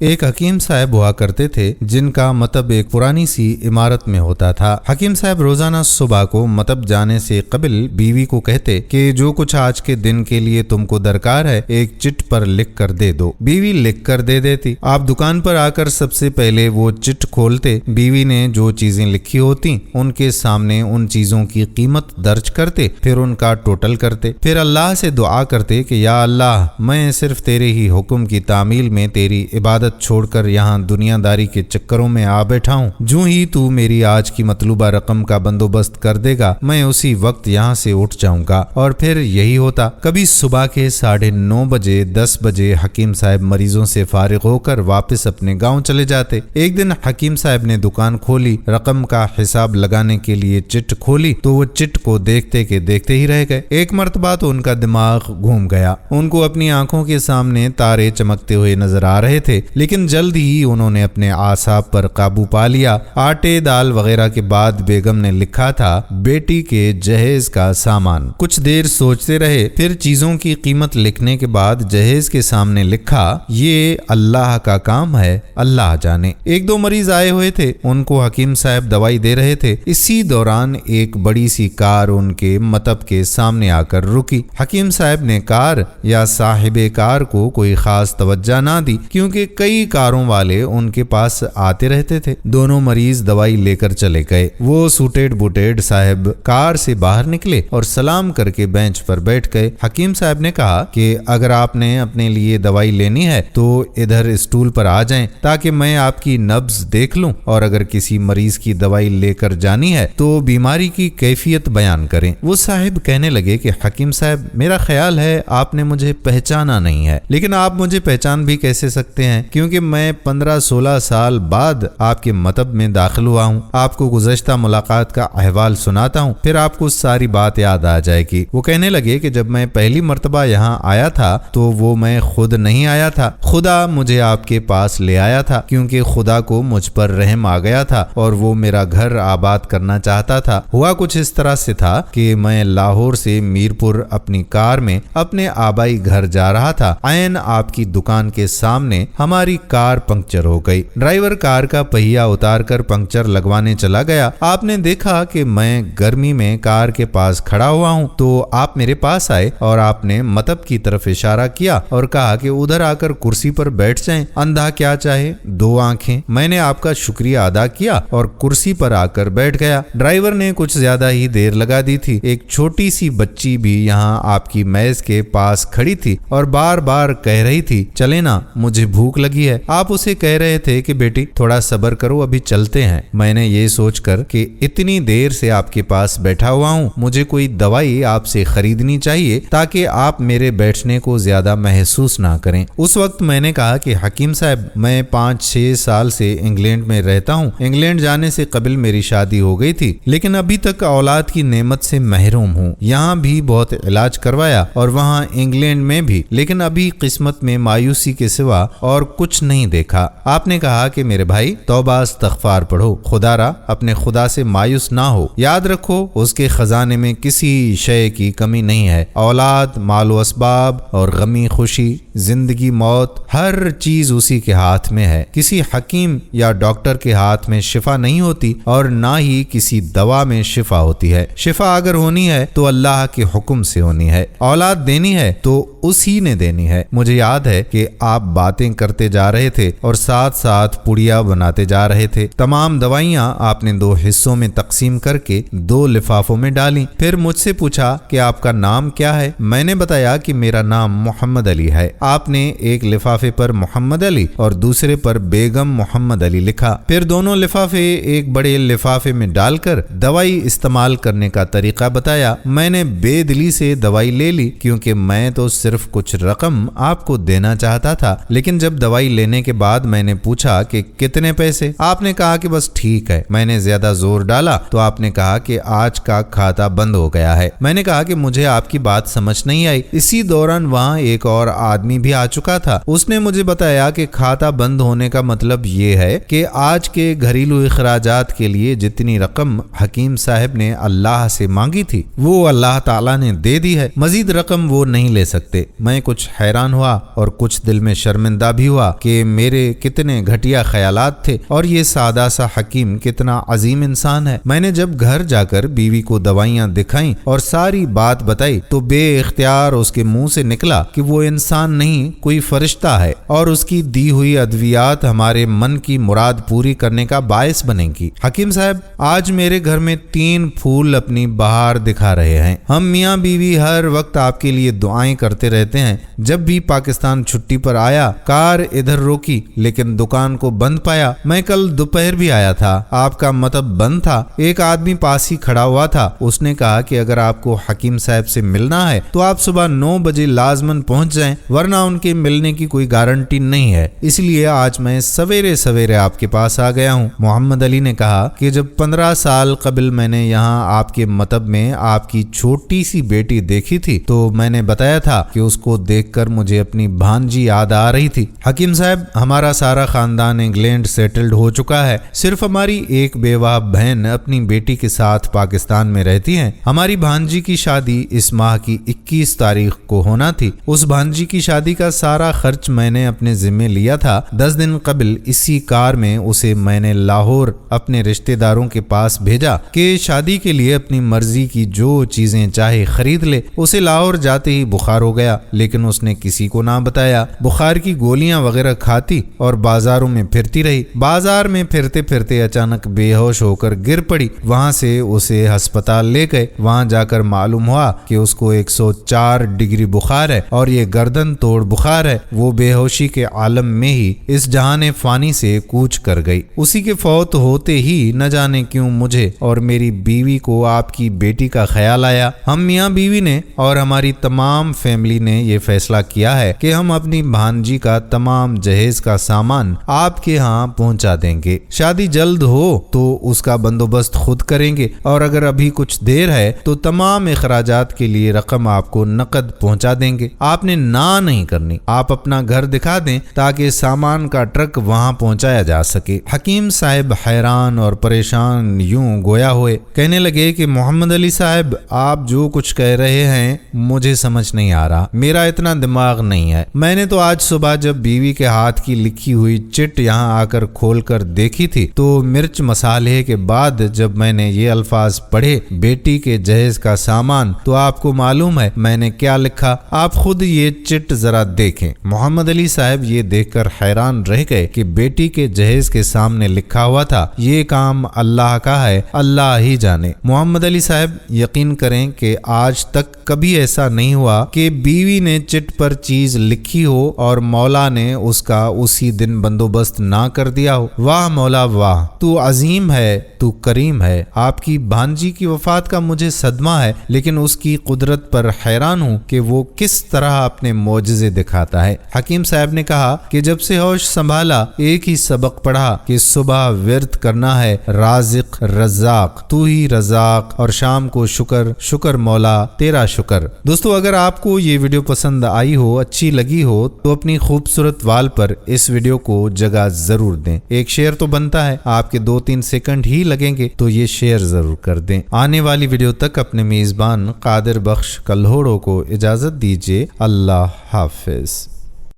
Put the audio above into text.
ایک حکیم صاحب ہوا کرتے تھے جن کا مطب ایک پرانی سی عمارت میں ہوتا تھا۔ حکیم صاحب روزانہ صبح کو مطب جانے سے قبل بیوی کو کہتے کہ جو کچھ آج کے دن کے لیے تم کو درکار ہے ایک چٹ پر لکھ کر دے دو۔ بیوی لکھ کر دے دیتی۔ آپ دکان پر آ کر سب سے پہلے وہ چٹ کھولتے، بیوی نے جو چیزیں لکھی ہوتی ان کے سامنے ان چیزوں کی قیمت درج کرتے، پھر ان کا ٹوٹل کرتے، پھر اللہ سے دعا کرتے کہ یا اللہ، میں صرف تیرے ہی حکم کی تعمیل میں تیری عبادت چھوڑ کر یہاں دنیا داری کے چکروں میں آ بیٹھا ہوں۔ جو ہی تو میری آج کی مطلوبہ رقم کا بندوبست کر دے گا میں اسی وقت یہاں سے اٹھ جاؤں گا۔ اور پھر یہی ہوتا۔ کبھی صبح کے 9:30 بجے 10 بجے حکیم صاحب مریضوں سے فارغ ہو کر واپس اپنے گاؤں چلے جاتے۔ ایک دن حکیم صاحب نے دکان کھولی، رقم کا حساب لگانے کے لیے چٹ کھولی تو وہ چٹ کو دیکھتے کے دیکھتے ہی رہ گئے۔ ایک مرتبہ تو ان کا دماغ گھوم گیا، ان کو اپنی آنکھوں کے سامنے تارے چمکتے ہوئے نظر آ رہے تھے، لیکن جلد ہی انہوں نے اپنے اعصاب پر قابو پا لیا۔ آٹے دال وغیرہ کے بعد بیگم نے لکھا تھا بیٹی کے جہیز کا سامان۔ کچھ دیر سوچتے رہے، پھر چیزوں کی قیمت لکھنے کے بعد جہیز کے سامنے لکھا یہ اللہ کا کام ہے، اللہ جانے۔ ایک دو مریض آئے ہوئے تھے، ان کو حکیم صاحب دوائی دے رہے تھے۔ اسی دوران ایک بڑی سی کار ان کے مطب کے سامنے آ کر رکی۔ حکیم صاحب نے کار یا صاحب کار کو کوئی خاص توجہ نہ دی کیونکہ کئی کاروں والے ان کے پاس آتے رہتے تھے۔ دونوں مریض دوائی لے کر چلے گئے۔ وہ سوٹیڈ بوٹیڈ صاحب کار سے باہر نکلے اور سلام کر کے بینچ پر بیٹھ گئے۔ حکیم صاحب نے کہا کہ اگر آپ نے اپنے لیے دوائی لینی ہے تو ادھر اسٹول پر آ جائیں تاکہ میں آپ کی نبض دیکھ لوں، اور اگر کسی مریض کی دوائی لے کر جانی ہے تو بیماری کی کیفیت بیان کریں۔ وہ صاحب کہنے لگے کہ حکیم صاحب، میرا خیال ہے آپ نے مجھے پہچانا نہیں ہے، لیکن آپ مجھے پہچان بھی کیسے سکتے ہیں کیونکہ میں 15-16 سال بعد آپ کے مطب میں داخل ہوا ہوں۔ آپ کو گزشتہ ملاقات کا احوال سناتا ہوں، پھر آپ کو ساری بات یاد آ جائے گی۔ وہ کہنے لگے کہ جب میں پہلی مرتبہ یہاں آیا تھا تو وہ میں خود نہیں آیا تھا، خدا مجھے آپ کے پاس لے آیا تھا کیونکہ خدا کو مجھ پر رحم آ گیا تھا اور وہ میرا گھر آباد کرنا چاہتا تھا۔ ہوا کچھ اس طرح سے تھا کہ میں لاہور سے میرپور اپنی کار میں اپنے آبائی گھر جا رہا تھا، عین آپ کی دکان کے سامنے ہماری کار پنکچر ہو گئی۔ ڈرائیور کار کا پہیا اتار کر پنکچر لگوانے چلا گیا۔ آپ نے دیکھا کہ میں گرمی میں کار کے پاس کھڑا ہوا ہوں تو آپ میرے پاس آئے اور آپ نے مطب کی طرف اشارہ کیا اور کہا کہ ادھر آ کر کرسی پر بیٹھ جائیں، اندھا کیا چاہے دو آنکھیں۔ میں نے آپ کا شکریہ ادا کیا اور کرسی پر آ کر بیٹھ گیا۔ ڈرائیور نے کچھ زیادہ ہی دیر لگا دی تھی۔ ایک چھوٹی سی بچی بھی یہاں آپ کی میز کے پاس کھڑی تھی اور بار بار کہہ رہی تھی چلے نا، مجھے بھوک لگی ہے۔ آپ اسے کہہ رہے تھے کہ بیٹی تھوڑا صبر کرو، ابھی چلتے ہیں۔ میں نے یہ سوچ کر کہ اتنی دیر سے آپ کے پاس بیٹھا ہوا ہوں، مجھے کوئی دوائی آپ سے خریدنی چاہیے تاکہ آپ میرے بیٹھنے کو زیادہ محسوس نہ کریں۔ اس وقت میں نے کہا کہ حکیم صاحب، میں 5-6 سال سے انگلینڈ میں رہتا ہوں۔ انگلینڈ جانے سے قبل میری شادی ہو گئی تھی، لیکن ابھی تک اولاد کی نعمت سے محروم ہوں۔ یہاں بھی بہت علاج کروایا اور وہاں انگلینڈ میں بھی، لیکن ابھی قسمت میں مایوسی کے سوا اور کچھ نہیں دیکھا۔ آپ نے کہا کہ میرے بھائی توبہ استغفار پڑھو، خدا را اپنے خدا سے مایوس نہ ہو، یاد رکھو اس کے خزانے میں کسی شے کی کمی نہیں ہے۔ اولاد، مال و اسباب اور غمی خوشی، زندگی موت، ہر چیز اسی کے ہاتھ میں ہے۔ کسی حکیم یا ڈاکٹر کے ہاتھ میں شفا نہیں ہوتی اور نہ ہی کسی دوا میں شفا ہوتی ہے۔ شفا اگر ہونی ہے تو اللہ کے حکم سے ہونی ہے، اولاد دینی ہے تو اسی نے دینی ہے۔ مجھے یاد ہے کہ آپ باتیں کرتے جا رہے تھے اور ساتھ ساتھ پڑیا بناتے جا رہے تھے۔ تمام دوائیاں آپ نے 2 حصوں میں تقسیم کر کے 2 لفافوں میں ڈالیں۔ پھر مجھ سے پوچھا کہ آپ کا نام کیا ہے؟ میں نے بتایا کہ میرا نام محمد علی ہے۔ آپ نے ایک لفافے پر محمد علی اور دوسرے پر بیگم محمد علی لکھا۔ پھر دونوں لفافے ایک بڑے لفافے میں ڈال کر دوائی استعمال کرنے کا طریقہ بتایا۔ میں نے بے دلی سے دوائی لے لی کیونکہ میں تو صرف کچھ رقم آپ کو دینا چاہتا تھا، لیکن جب دوائی لینے کے بعد میں نے پوچھا کہ کتنے پیسے؟ آپ نے کہا کہ بس ٹھیک ہے۔ میں نے زیادہ زور ڈالا تو آپ نے کہا کہ آج کا کھاتا بند ہو گیا ہے۔ میں نے کہا کہ مجھے آپ کی بات سمجھ نہیں آئی۔ اسی دوران وہاں ایک اور آدمی بھی آ چکا تھا۔ اس نے مجھے بتایا کہ کھاتا بند ہونے کا مطلب یہ ہے کہ آج کے گھریلو اخراجات کے لیے جتنی رقم حکیم صاحب نے اللہ سے مانگی تھی وہ اللہ تعالیٰ نے دے دی ہے، مزید رقم وہ نہیں لے سکتے۔ میں کچھ حیران ہوا اور کچھ دل میں شرمندہ بھی ہوا۔ ہوا کہ میرے کتنے گھٹیا خیالات تھے اور یہ سادہ سا حکیم کتنا عظیم انسان ہے۔ میں نے جب گھر جا کر بیوی کو دوائیاں دکھائیں اور ساری بات بتائی تو بے اختیار اس کے منہ سے نکلا کہ وہ انسان نہیں کوئی فرشتہ ہے اور اس کی دی ہوئی ادویات ہمارے من کی مراد پوری کرنے کا باعث بنے گی۔ حکیم صاحب آج میرے گھر میں 3 پھول اپنی بہار دکھا رہے ہیں۔ ہم میاں بیوی ہر وقت آپ کے لیے دعائیں کرتے رہتے ہیں۔ جب بھی پاکستان چھٹی پر آیا کار ادھر روکی لیکن دکان کو بند پایا۔ میں کل دوپہر بھی آیا تھا، آپ کا مطب بند تھا۔ ایک آدمی پاس ہی کھڑا ہوا تھا، اس نے کہا کہ اگر آپ کو حکیم صاحب سے ملنا ہے تو آپ صبح 9 بجے لازماً پہنچ جائیں، ورنہ ان کے ملنے کی کوئی گارنٹی نہیں ہے، اس لیے آج میں سویرے سویرے آپ کے پاس آ گیا ہوں۔ محمد علی نے کہا کہ جب 15 سال قبل میں نے یہاں آپ کے مطب میں آپ کی چھوٹی سی بیٹی دیکھی تھی تو میں نے بتایا تھا کہ اس کو دیکھ کر مجھے اپنی بھانجی یاد آ رہی تھی۔ حکیم صاحب ہمارا سارا خاندان انگلینڈ سیٹلڈ ہو چکا ہے، صرف ہماری ایک بیوہ بہن اپنی بیٹی کے ساتھ پاکستان میں رہتی ہیں۔ ہماری بھانجی کی شادی اس ماہ کی 21 تاریخ کو ہونا تھی۔ اس بھانجی کی شادی کا سارا خرچ میں نے اپنے ذمے لیا تھا۔ 10 دن قبل اسی کار میں اسے میں نے لاہور اپنے رشتہ داروں کے پاس بھیجا کہ شادی کے لیے اپنی مرضی کی جو چیزیں چاہے خرید لے۔ اسے لاہور جاتے ہی بخار ہو گیا لیکن اس نے کسی کو نہ بتایا۔ بخار کی گولیاں وغیرہ کھاتی اور بازاروں میں پھرتی رہی۔ بازار میں پھرتے پھرتے اچانک بے ہوش ہو کر گر پڑی۔ وہاں سے اسے ہسپتال لے گئے۔ وہاں جا کر معلوم ہوا کہ اس کو 104 ڈگری بخار ہے اور یہ گردن توڑ بخار ہے۔ وہ بے ہوشی کے عالم میں ہی اس جہان فانی سے کوچ کر گئی۔ اسی کے فوت ہوتے ہی نہ جانے کیوں مجھے اور میری بیوی کو آپ کی بیٹی کا خیال آیا۔ ہم میاں بیوی نے اور ہماری تمام فیملی نے یہ فیصلہ کیا ہے کہ ہم اپنی بھانجی کا تمام جہیز کا سامان آپ کے ہاں پہنچا دیں گے۔ شادی جلد ہو تو اس کا بندوبست خود کریں گے اور اگر ابھی کچھ دیر ہے تو تمام اخراجات کے لیے رقم آپ کو نقد پہنچا دیں گے۔ آپ نے نہ نہیں کرنی، آپ اپنا گھر دکھا دیں تاکہ سامان کا ٹرک وہاں پہنچایا جا سکے۔ حکیم صاحب حیران اور پریشان یوں گویا ہوئے، کہنے لگے کہ محمد علی صاحب آپ جو کچھ کہہ رہے ہیں مجھے سمجھ نہیں آ رہا، میرا اتنا دماغ نہیں ہے۔ میں نے تو آج صبح جب بیوی کے ہاتھ کی لکھی ہوئی چٹ یہاں آ کر کھول کر دیکھی تھی تو مرچ مسالے کے بعد جب میں نے یہ الفاظ پڑھے بیٹی کے جہیز کا سامان تو آپ کو معلوم ہے میں نے کیا لکھا؟ آپ خود یہ چٹ ذرا دیکھیں۔ محمد علی صاحب یہ دیکھ کر حیران رہ گئے کہ بیٹی کے جہیز کے سامنے لکھا ہوا تھا یہ کام اللہ کا ہے، اللہ ہی جانے۔ محمد علی صاحب یقین کریں کہ آج تک کبھی ایسا نہیں ہوا کہ بیوی نے چٹ پر چیز لکھی ہو اور مولا نے اس کا اسی دن بندوبست نہ کر دیا ہو۔ واہ مولا واہ، تو عظیم ہے، تو کریم ہے۔ آپ کی بھانجی کی وفات کا مجھے صدمہ ہے لیکن اس کی قدرت پر حیران ہوں کہ وہ کس طرح اپنے معجزے دکھاتا ہے۔ حکیم صاحب نے کہا کہ جب سے ہوش سنبھالا ایک ہی سبق پڑھا کہ صبح ورد کرنا ہے رازق رزاق، تو ہی رزاق، اور شام کو شکر شکر مولا تیرا شکر۔ دوستو اگر آپ کو یہ ویڈیو پسند آئی ہو، اچھی لگی ہو تو اپنی خوبصورت وال پر اس ویڈیو کو جگہ ضرور دیں۔ ایک شیئر تو بنتا ہے، آپ کے 2-3 سیکنڈ ہی لگیں گے تو یہ شیئر ضرور کر دیں۔ آنے والی ویڈیو تک اپنے میزبان قادر بخش کلہوڑوں کو اجازت دیجیے۔ اللہ حافظ۔